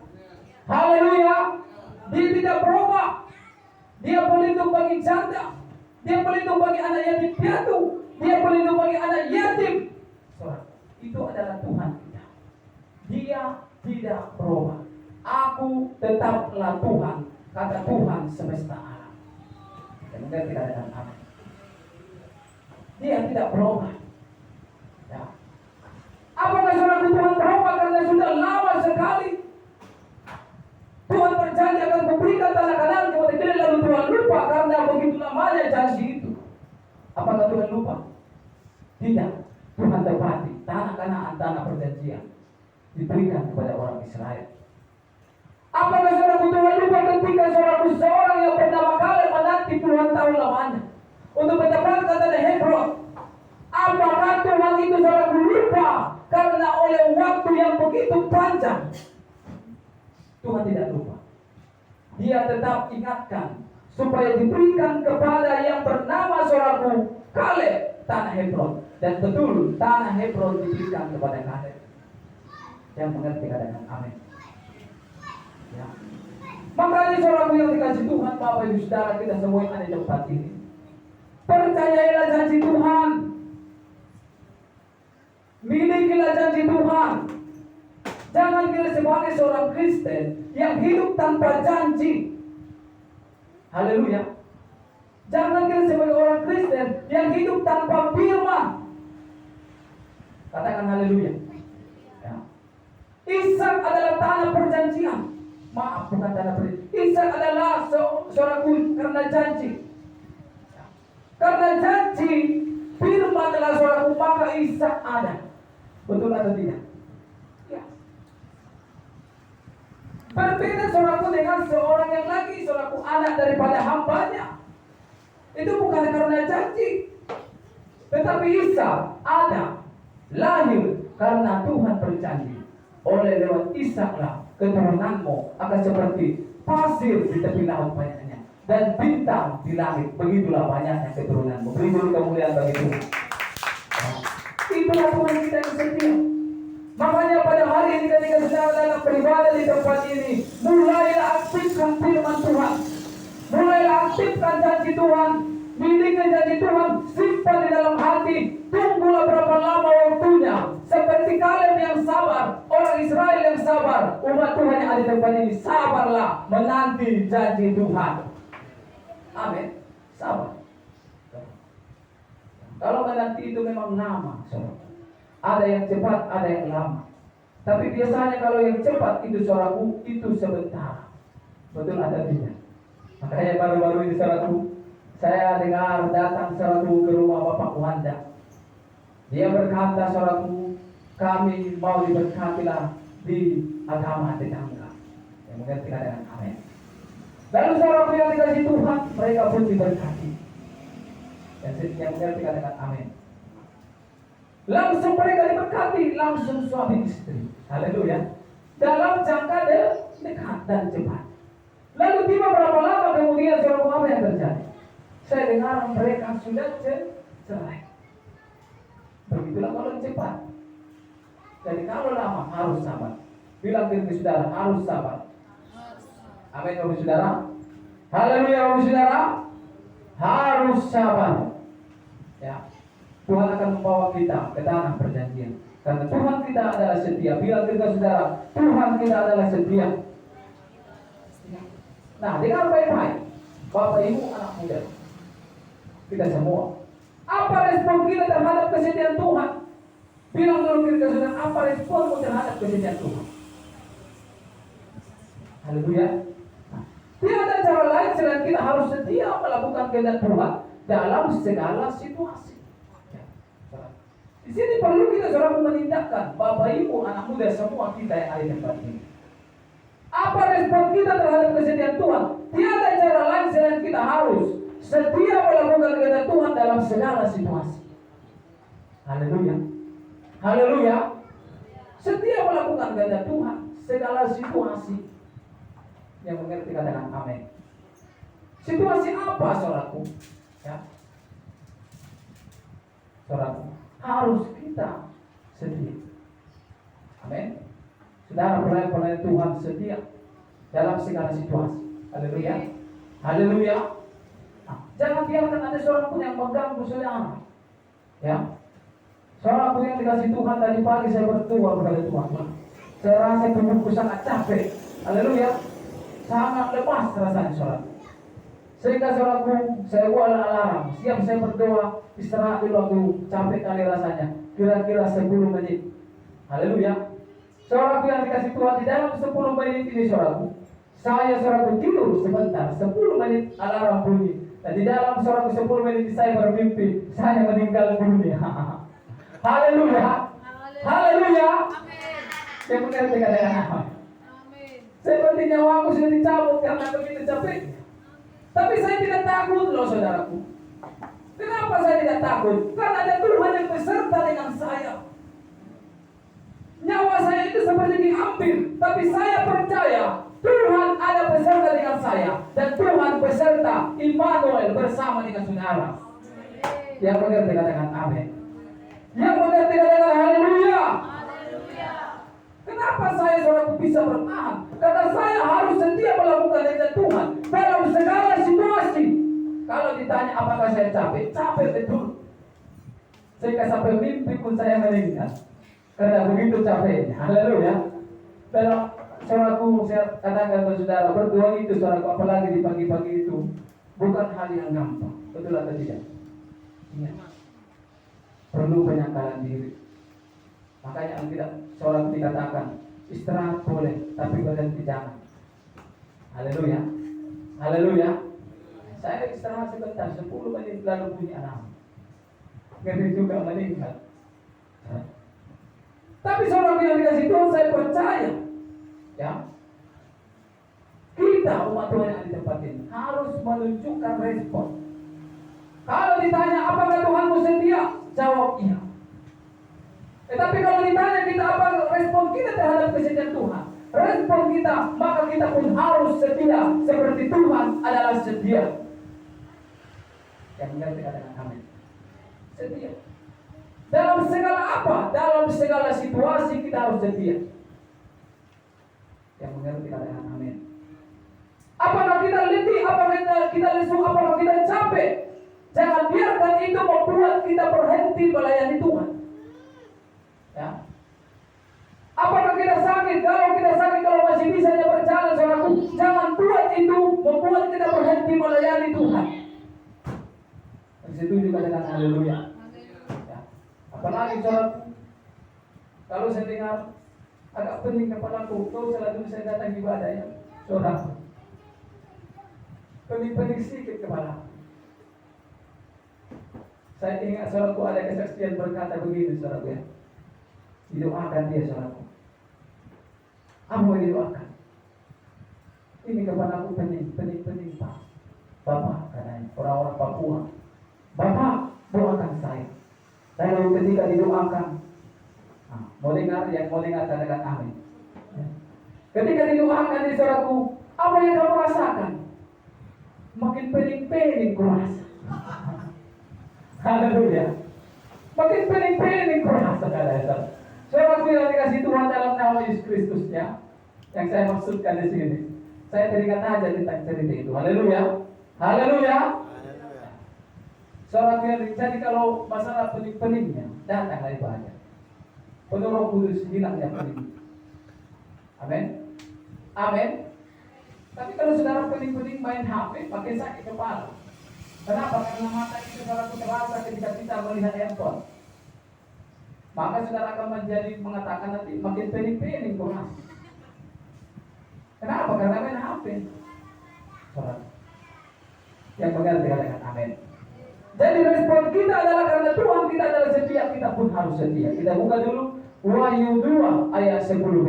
Haleluya. Dia tidak berubah. Dia pelindung bagi janda. Dia pelindung bagi anak yatim piatu. Dia pelindung bagi anak yatim. Saudara, itu adalah Tuhan kita. Dia tidak berubah. Aku tetaplah Tuhan, kata Tuhan semesta alam. Dan kita tidak ada amin. Dia tidak berubah. Ya. Apakah saudara Tuhan berubah karena sudah lama sekali? Tuhan berjanji akan memberikan tanah Kanaan kepada kita, lalu Tuhan lupa karena begitu lamanya janji itu. Apakah Tuhan lupa? Tidak. Tuhan tepati tanah Kanaan, tanah perjanjian diberikan kepada orang Israel. Apakah saudara Tuhan lupa ketika seorang yang bernama Kaleb menanti puluhan tahun lamanya untuk mendapatkan tanah Hebron? Apakah Tuhan itu saudara lupa karena oleh waktu yang begitu panjang? Tuhan tidak lupa. Dia tetap ingatkan supaya diberikan kepada yang bernama saudaraku Kaleb tanah Hebron. Dan betul tanah Hebron diberikan kepada Kaleb. Yang mengerti katakan amin. Ya. Makanya saudaraku yang dikasih Tuhan, Bapak Ibu Saudara, kita semua yang ada di tempat ini, percayailah janji Tuhan. Milikilah janji Tuhan. Jangan kita sebagai seorang Kristen yang hidup tanpa janji. Haleluya. Jangan kita sebagai orang Kristen yang hidup tanpa firman. Katakan haleluya. Ya. Ishak adalah tanah perjanjian. Maaf, bukan tanah perjanjian. Ishak adalah seorang karena janji. Ya. Karena janji firman adalah seorang, maka Ishak ada. Betul atau tidak? Ya. Berbeda saudaraku dengan seorang yang lagi, saudaraku, anak daripada hambanya. Itu bukan karena janji, tetapi Ishak ada, lahir karena Tuhan berjanji. Oleh lewat Ishaklah keturunanmu akan seperti pasir di tepi laut banyaknya, dan bintang di langit. Begitulah banyaknya keturunanmu. Beri kemuliaan bagi Tuhan. Itulah Tuhan kita yang setia. Makanya pada hari ini ketika sedang dalam beribadah di tempat ini, mulailah aktifkan firman Tuhan. Mulailah aktifkan janji Tuhan. Miliki janji Tuhan, simpan di dalam hati. Tunggulah berapa lama waktunya. Seperti Kaleb yang sabar, orang Israel yang sabar, umat Tuhan yang ada di tempat ini, sabarlah menanti janji Tuhan. Amin. Sabar. Kalau menanti itu memang lama, saudara. Ada yang cepat, ada yang lama. Tapi biasanya kalau yang cepat itu saudaraku, itu sebentar. Betul ada tidak? Makanya baru-baru ini saudaraku, saya dengar datang saudaraku ke rumah Bapak Wanda. Dia berkata, saudaraku, kami mau diberkatilah di agama tetangga. Yang mengerti dengan amin. Lalu saudaraku yang dikasih Tuhan, mereka pun diberkati. Dan yang mengerti dengan amin. Langsung mereka diberkati, langsung suami istri. Haleluya. Dalam jangka dekat dan cepat. Lalu tiba berapa lama kemudian saudaraku, apa yang terjadi? Saya dengar mereka sudah cerai. Begitulah kalau cepat. Jadi kalau lama harus sabar. Bilang diri saudara, harus sabar. Amin Bapak Saudara. Haleluya Bapak Saudara. Harus sabar. Ya. Tuhan akan membawa kita ke tanah perjanjian. Karena Tuhan kita adalah setia. Bilang kita saudara, Tuhan kita adalah setia. Nah, dengar baik-baik, Bapak Ibu anak muda, kita semua, apa respon kita terhadap kesetiaan Tuhan? Bilang dulu kita saudara, apa responmu terhadap kesetiaan Tuhan? Haleluya. Nah, tiada cara lain selain kita harus setia melakukan kehendak Tuhan dalam segala situasi. Di sini perlu kita saudara menindakkan, Bapak Ibu anak muda semua kita yang ada di tempat ini. Apa respon kita terhadap kesetiaan Tuhan? Tiada cara lain selain kita harus setia melakukan kehendak Tuhan dalam segala situasi. Haleluya. Haleluya. Setia melakukan kehendak Tuhan segala situasi. Yang mengerti katakan amin. Situasi apa saudaraku? Ya. Saudaraku, harus kita setia. Amin. Saudara pelayan Tuhan setia. dalam segala situasi. Haleluya. Haleluya. Nah, jangan biarkan ada seorang pun yang mengganggu saudara. Ya. Seorang pun yang dikasih Tuhan tadi pagi saya berdoa kepada Tuhan. Saya rasa tubuhku sangat capek. Haleluya. Sangat lemas rasanya saudara. Sehingga saudaraku, saya buat alarm. Siap saya berdoa, istirahat dulu aku capek kali rasanya. Kira-kira 10 menit. Haleluya. Saudaraku yang dikasih Tuhan, di dalam 10 menit ini saudaraku, saya saudaraku tidur sebentar. 10 menit alarm bunyi. Dan di dalam saudaraku 10 menit saya bermimpi, saya meninggal dunia. Haleluya. Haleluya. Yang mengerti kata-kata apa? Seperti nyawaku sudah dicabut karena begitu capek. Tapi saya tidak takut loh saudaraku. Kenapa saya tidak takut? Karena ada Tuhan yang beserta dengan saya. Nyawa saya itu seperti diambil, tapi saya percaya Tuhan ada beserta dengan saya. Dan Tuhan beserta Immanuel bersama dengan saudara. Yang mengerti katakan amin. Yang mengerti katakan haleluya. Kenapa saya saudaraku bisa bertahan? Karena saya harus setia melakukan kehendak Tuhan dalam segala situasi. Kalau ditanya apakah saya capek? Capek betul. Sehingga sampai mimpi pun saya meninggal. Karena begitu capeknya. Haleluya. Dalam saudaraku saya katakan kepada saudara, berdoa itu saudaraku, apalagi di pagi-pagi itu bukan hal yang gampang. Betul atau tidak? Ingat. Perlu penyangkalan diri. Makanya tidak seorang dikatakan istirahat boleh, tapi berhenti jangan. Haleluya. Haleluya. Saya istirahat sebentar, 10 menit lalu bunyi alarm. Ngeri juga meninggal. Tapi seorang yang dikasih Tuhan, saya percaya, ya, kita umat Tuhan yang di tempat ini harus menunjukkan respon. Kalau ditanya apakah Tuhanmu setia, jawab iya. Tetapi kalau ditanya kita apa respon kita terhadap kesetiaan Tuhan, respon kita, maka kita pun harus setia seperti Tuhan adalah setia. Yang mengerti katakan amin. Setia. Dalam segala apa? Dalam segala situasi kita harus setia. Yang mengerti katakan amin. Apakah kita letih, apakah kita lesu, apakah kita capek, jangan biarkan itu membuat kita berhenti melayani Tuhan. Ya. Apakah kita sakit? Kalau kita sakit, kalau masih bisa berjalan, saudaraku, jangan buat itu membuat kita berhenti melayani Tuhan. Di situ juga katakan haleluya. Ya. Apalagi saudaraku, kalau saya dengar agak pening kepalaku, kau selalu saya datang ibadah ya, saudaraku. Pening-pening sedikit kepala. Saya ingat saudaraku ada kesaksian berkata begini saudaraku ya. Didoakan dia saudaraku. Apa yang didoakan? Ini kepala aku pening Pak. Bapak katanya, orang-orang Papua. Bapak doakan saya. Lalu ketika didoakan, mau dengar katakan amin. Ketika didoakan di saudaraku, apa yang kamu rasakan? Makin pening kurasa. Haleluya. Makin pening kurasa kata. Saudaraku yang dikasih Tuhan dalam nama Yesus Kristus ya, yang saya maksudkan di sini. Saya teringat aja tentang cerita itu. Haleluya. Haleluya. Saudaraku yang jadi kalau masalah pening-peningnya, datanglah ibadah. Penuh Roh Kudus hilangnya pening. Amin. Amin. Tapi kalau saudara pening-pening main HP, makin sakit kepala. Kenapa? Karena mata itu saudaraku terasa ketika kita melihat handphone. Maka saudara akan menjadi mengatakan nanti makin pening kurang. Kenapa? Karena main HP. Saudara. Yang mengerti katakan amin. Jadi respon kita adalah karena Tuhan kita adalah setia, kita pun harus setia. Kita buka dulu Wahyu 2 ayat 10b.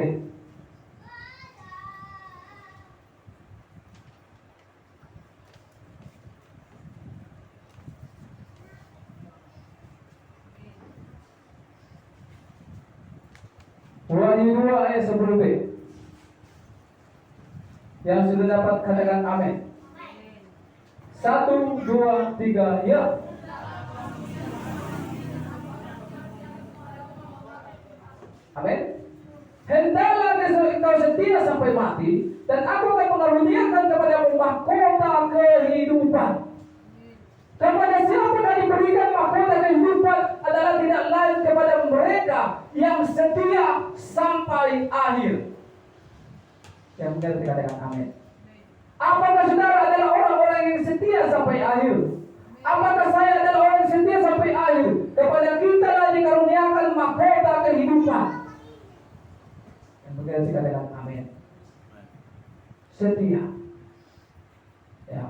Wahyu 2 ayat 10b. Yang sudah dapat katakan amin. 1, 2, 3, ya. Amin. Hendaklah engkau setia sampai mati, dan aku akan mengaruniakan kepadamu mahkota kehidupan. Kepada siapa yang diberikan mahkota kehidupan adalah tidak lain kepada mereka yang setia sampai akhir. Yang benar dikatakan amin. Apakah saudara adalah orang-orang yang setia sampai akhir? Apakah saya adalah orang yang setia sampai akhir? Kepada kita lah dikaruniakan mahkota kehidupan. Yang benar dikatakan amin. Setia. Ya,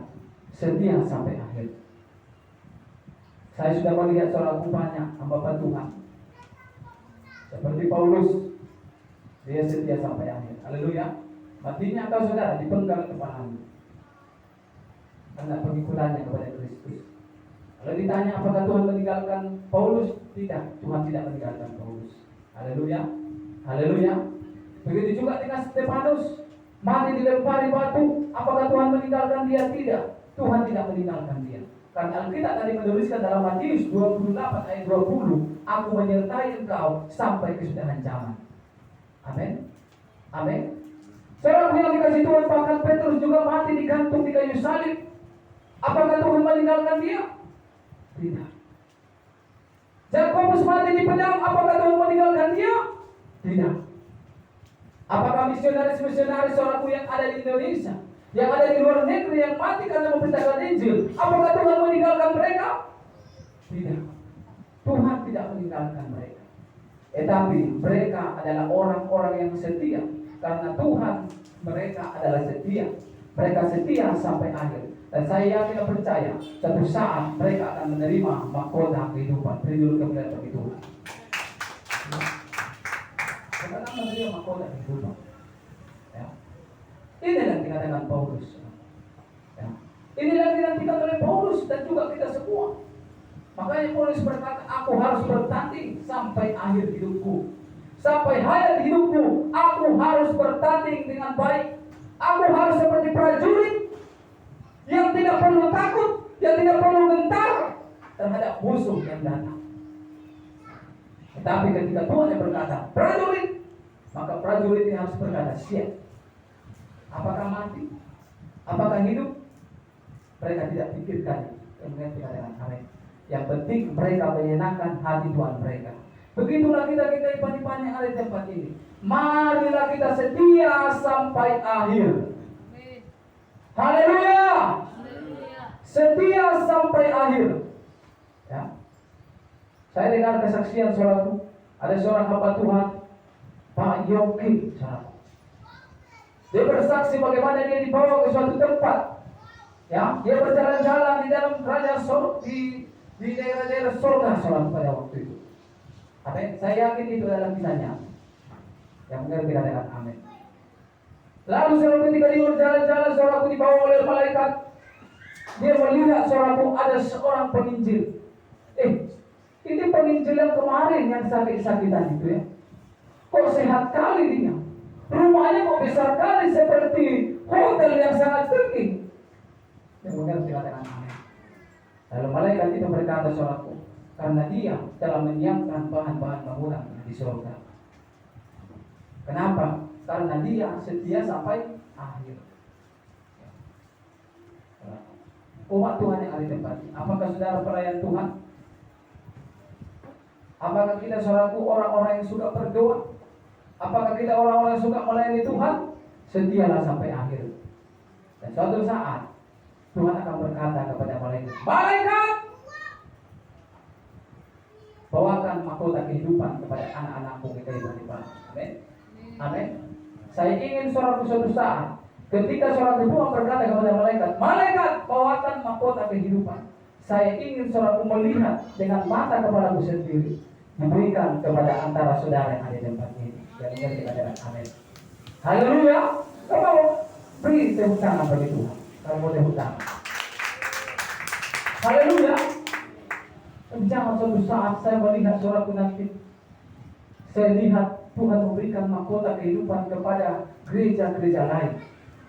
setia sampai akhir. Saya sudah melihat seorang banyak hamba Tuhan seperti Paulus, dia setia sampai akhir. Haleluya. Matinya engkau saudara dipenggal kepalamu karena pengikutannya kepada Kristus. Kalau ditanya apakah Tuhan meninggalkan Paulus, tidak, Tuhan tidak meninggalkan Paulus. Haleluya. Haleluya. Begitu juga dengan Stefanus, mati dilempari batu, apakah Tuhan meninggalkan dia? Tidak, Tuhan tidak meninggalkan dia. Karena Alkitab tadi menuliskan dalam Matius 28 ayat 20, aku menyertai engkau sampai kesudahan zaman. Amin. Amin. Seorang yang dikasih Tuhan, bahkan Petrus juga mati digantung di kayu salib. Apakah Tuhan meninggalkan dia? Tidak. Yakobus mati di pedang, apakah Tuhan meninggalkan dia? Tidak. Apakah misionaris-misionaris saudaraku yang ada di Indonesia, yang ada di luar negeri, yang mati karena memberitakan Injil, apakah Tuhan meninggalkan mereka? Tidak. Tuhan tidak meninggalkan mereka. Tetapi mereka adalah orang-orang yang setia. Karena Tuhan mereka adalah setia. Mereka setia sampai akhir. Dan saya yakin dan percaya suatu saat mereka akan menerima mahkota kehidupan. Beri dulu kemuliaan bagi Tuhan. Mereka akan menerima mahkota kehidupan. Ya. Ini yang dikatakan Paulus. Ya. Ini yang dinantikan oleh Paulus dan juga kita semua. Makanya Paulus berkata, aku harus bertanding sampai akhir hidupku. Sampai hayat hidupku, aku harus bertanding dengan baik. Aku harus seperti prajurit yang tidak perlu takut, yang tidak perlu gentar terhadap musuh yang datang. Tetapi ketika Tuhan yang berkata, prajurit, maka prajurit ini harus berkata, siap. Apakah mati? Apakah hidup? Mereka tidak pikirkan. Kemudian dikatakan amin. Yang penting mereka menyenangkan hati Tuhan mereka. Begitulah kita ipan-ipan yang ada di tempat ini. Marilah kita setia sampai akhir. Haleluya. Setia sampai akhir. Ya. Saya dengar kesaksian saudaraku. Ada seorang hamba Tuhan, Pak Yogi, saudaraku. Dia bersaksi bagaimana dia dibawa ke suatu tempat. Ya, dia berjalan-jalan di dalam kerajaan surga, di daerah-daerah surga saudaraku pada waktu itu. Amin. Saya yakin itu adalah kisahnya. Yang benar dikatakan amin. Lalu suatu ketika dia berjalan-jalan, saudaraku dibawa oleh malaikat. Dia melihat saudaraku ada seorang penginjil. Ini penginjil yang kemarin yang sakit-sakitan itu ya. Kok sehat kali dia? Rumahnya kok besar kali seperti hotel yang sangat tinggi. Yang benar dikatakan amin. Lalu malaikat itu berkata saudaraku, karena dia telah menyiapkan bahan-bahan bangunan di surga. Kenapa? Karena dia setia sampai akhir. Umat Tuhan yang ada di tempat ini, apakah saudara pelayan Tuhan? Apakah kita saudaraku orang-orang yang suka berdoa? Apakah kita orang-orang yang suka melayani Tuhan? Setialah sampai akhir. Dan suatu saat Tuhan akan berkata kepada malaikat, malaikat, bawakan mahkota kehidupan kepada anak-anakku di kehidupan. Amin. Amin. Saya ingin saudaraku suatu saat, ketika saudaraku Tuhan berkata kepada malaikat, malaikat, bawakan mahkota kehidupan. Saya ingin saudaraku melihat dengan mata kepalaku sendiri, diberikan kepada antara saudara yang ada di tempat ini. Yang benar dikatakan amin. Haleluya. Kamu beri tepuk tangan bagi Tuhan. Kamu boleh tepuk tangan. Haleluya. Jangan suatu saat saya melihat saudaraku nanti, saya lihat Tuhan memberikan mahkota kehidupan kepada gereja-gereja lain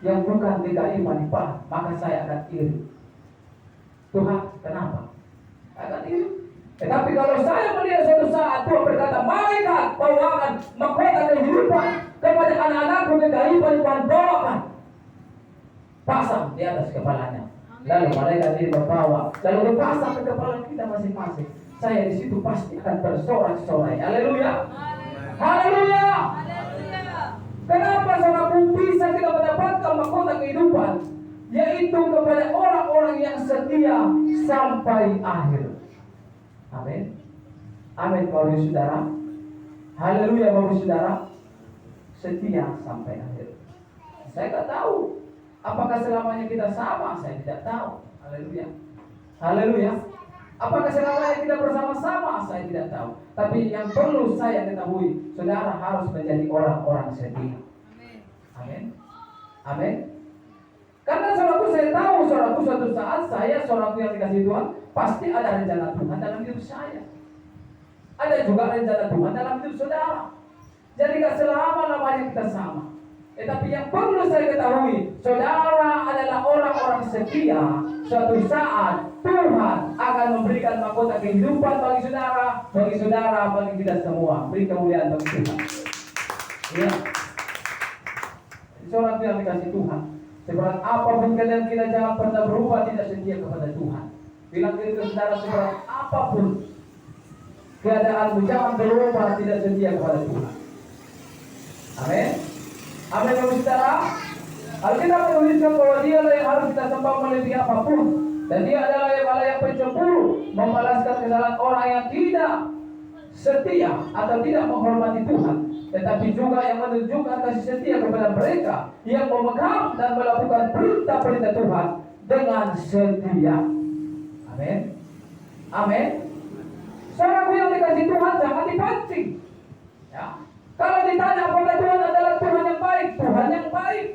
yang bukan DKI Manipah, maka saya akan iri. Tuhan, kenapa? Akan iri. Tetapi kalau saya melihat suatu saat Tuhan berkata, malaikat bawakan mahkota kehidupan kepada anak-anakku, kehidupan Tuhan bawakan, pasang di atas kepalanya. Lalu malaikat ini membawa, lalu dipasang ke kepala kita masing-masing. Saya di situ pasti akan bersorak-sorai. Haleluya. Haleluya. Kenapa saudaraku bisa kita mendapatkan mahkota kehidupan? Yaitu kepada orang-orang yang setia sampai akhir. Amin. Amin, Bapak Saudara. Haleluya, Bapak Saudara. Setia sampai akhir. Saya tak tahu apakah selamanya kita sama, saya tidak tahu. Haleluya. Haleluya. Apakah selamanya kita bersama-sama, saya tidak tahu. Tapi yang perlu saya ketahui, saudara harus menjadi orang-orang setia. Amin. Amin. Karena saudaraku, saya tahu saudaraku, suatu saat saya, saudaraku yang dikasih Tuhan, pasti ada rencana Tuhan dalam hidup saya. Ada juga rencana Tuhan dalam hidup saudara. Jadi gak selama-lamanya kita sama. Tetapi yang perlu saya ketahui, saudara adalah orang-orang setia. Suatu saat Tuhan akan memberikan mahkota kehidupan bagi saudara, bagi kita semua. Beri kemuliaan bagi Tuhan. Ya. Saudara yang dikasih Tuhan, seberat apapun kalian, kita jangan pernah berubah tidak setia kepada Tuhan. Bilang ke saudara, seberat apapun keadaanmu, jangan berubah tidak setia kepada Tuhan. Amin. Amin, saudara. Alkitab menuliskan bahwa Dia yang harus kita sembah melebihi apapun, dan Dia adalah yang pencemburu, membalaskan kesalahan orang yang tidak setia atau tidak menghormati Tuhan, tetapi juga yang menunjukkan kasih setia kepada mereka yang memegang dan melakukan perintah-perintah Tuhan dengan setia. Amin. Amin. Saudaraku yang dikasih Tuhan, jangan dipancing. Ya. Kalau ditanya apakah Tuhan adalah Tuhan yang baik, Tuhan yang baik.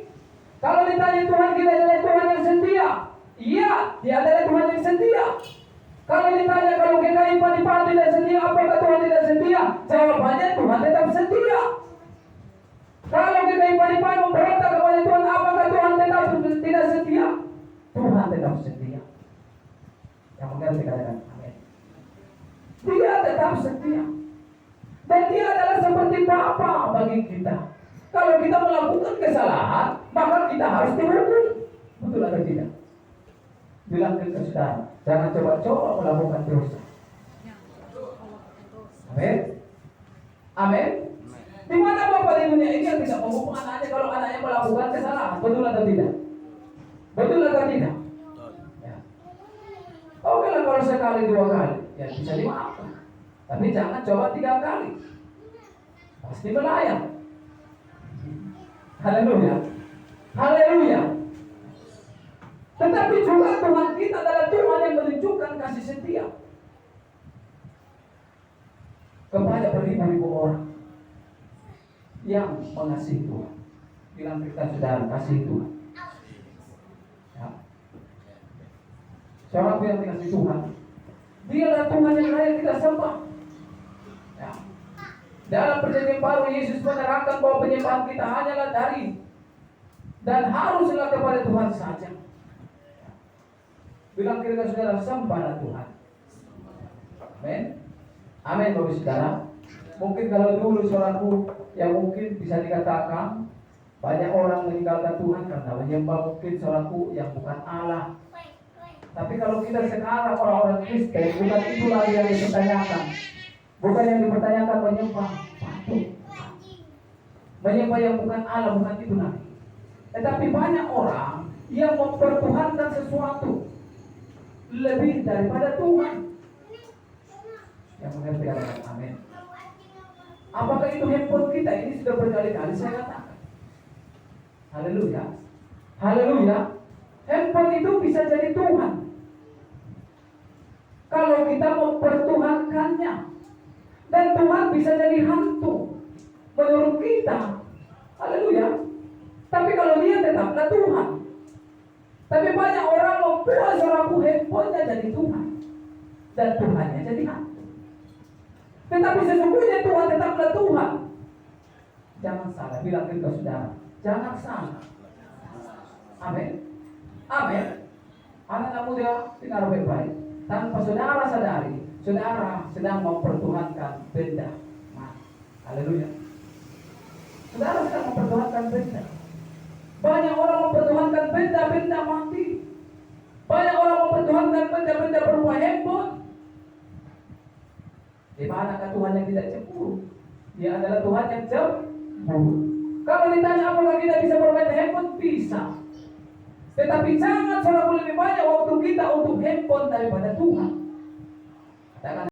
Kalau ditanya Tuhan kita adalah Tuhan yang setia, iya, Dia adalah Tuhan yang setia. Kalau ditanya kalau kita iman tidak setia, apakah Tuhan tidak setia? Jawabannya Tuhan tetap setia. Kalau kita iman memberontak kepada Tuhan, apakah Tuhan tetap tidak setia? Tuhan tetap setia. Yang mengerti katakan amin. Dia tetap setia. Dan Dia adalah seperti Bapa bagi kita. Kalau kita melakukan kesalahan, maka kita harus dihukum. Betul atau tidak? Bilang ke saudara, jangan coba-coba melakukan dosa. Amin. Amin. Di mana Bapak di dunia ini yang bisa menghukum anaknya kalau anaknya melakukan kesalahan? Betul atau tidak? Betul atau tidak? Ya. Oke lah, kalau sekali dua kali, ya bisa dimaafkan. Tapi jangan coba 3 kali. Pasti melayang. Haleluya. Haleluya. Tetapi juga Tuhan kita adalah Tuhan yang menunjukkan kasih setia kepada beribu-ribu orang yang mengasihi Tuhan. Bilang kita saudara, kasih Tuhan. Ya. Seorang yang dikasih Tuhan, Dia adalah Tuhan yang layak kita sembah. Ya. Dalam perjanjian baru, Yesus menerangkan bahwa penyembahan kita hanyalah dari dan haruslah kepada Tuhan saja. Bilang kita saudara, sembahlah Tuhan. Amin. Amin, Bapak Saudara. Mungkin kalau dulu saudaraku, yang mungkin bisa dikatakan banyak orang meninggalkan Tuhan karena menyembah mungkin saudaraku yang bukan Allah. Tapi kalau kita sekarang orang-orang Kristen, bukan itu lagi yang dipertanyakan. Bukan yang dipertanyakan menyembah patung, menyembah yang bukan Allah, bukan itu lagi. Tetapi banyak orang yang mempertuhankan sesuatu lebih daripada Tuhan. Yang mengerti katakan amin. Apakah itu handphone kita? Ini sudah berkali-kali saya katakan. Haleluya. Haleluya. Handphone itu bisa jadi Tuhan kalau kita mempertuhankannya. Dan Tuhan bisa jadi hantu menurut kita. Haleluya. Tapi kalau Dia tetaplah Tuhan. Tapi banyak orang membuat saudaraku handphonenya jadi Tuhan dan Tuhannya jadi hantu. Tetapi sesungguhnya Tuhan tetaplah Tuhan. Jangan salah, bilang ke saudara, jangan salah. Amin. Amin. Anak-anak muda dengar baik-baik. Tanpa saudara sadari, saudara sedang mempertuhankan benda. Haleluya. Saudara sedang mempertuhankan benda. Banyak orang mempertuhankan benda-benda mati. Banyak orang mempertuhankan benda-benda berupa handphone. Di manakah Tuhan yang tidak cemburu? Dia adalah Tuhan yang cemburu. Kalau ditanya apakah kita bisa bermain handphone? Bisa. Tetapi jangan saudara lebih banyak waktu kita untuk handphone daripada Tuhan. Katakan